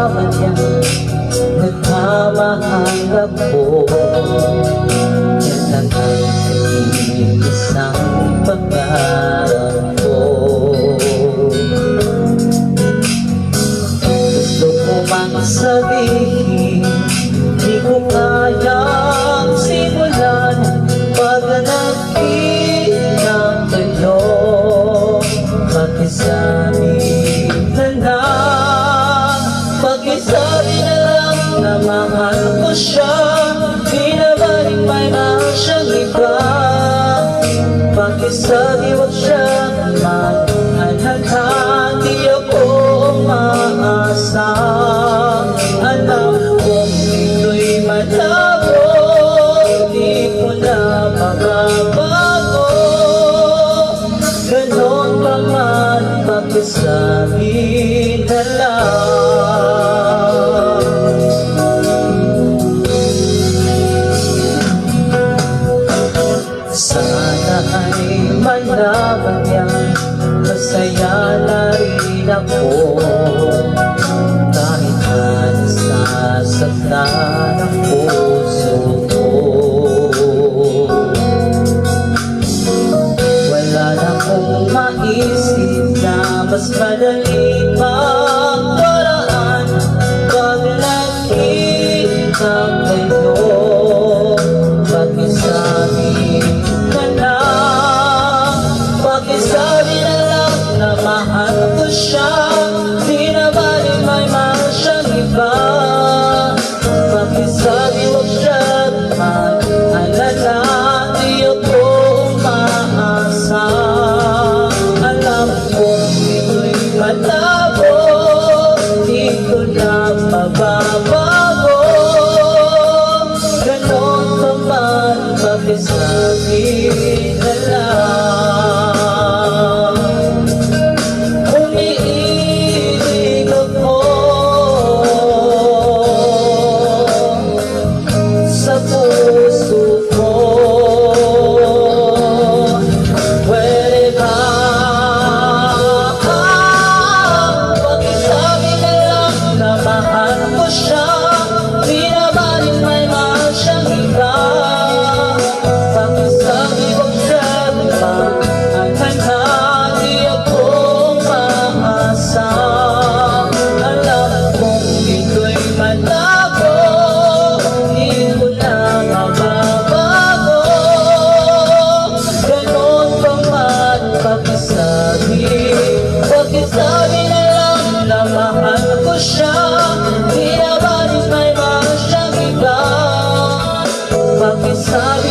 malaman niya nagmamahal ako. Yan lang ang nag-iisang pangarap ko. Gusto ko mang sabihin, di ko kayang simulan pag nakita kayo. Pakisabi na lang, pakisabi na lang na mahal ko siya. Di na balik may mahal siyang iba. Pakisabi wag siya mag-alala. Di ako umaasa. Alam kong ito'y malabo, di ko na mababago. Ganon pa man, pakisabi na lang. Sana ay malaman niya masaya na rin ako. Kahit na nasasaktan ang puso ko, wala na akong maisip na mas madali pang paraan pag nakita kayo. Pakisabi na lang, pakisabi na lang na mahal ko siya. Di na balik may mahal siyang iba. Pakisabi wag siya mag-alala. Di ako umaasa. Alam kong ito'y malabo, di ko na mababago. Ganon pa man, pakisabi na lang. Umiibig ako sa puso ko. Pwede ba pakisabi na lang na mahal ko siya. Di na balik may mahal siyang iba. Pakisabi wag siya mag-alala. Di ako umaasa. Alam kong ito'y malabo, di ko na mababago. Ganon pa man, pakisabi, pakisabi na lang na mahal ko siya. Di na balik may mahal siyang iba. Pakisabi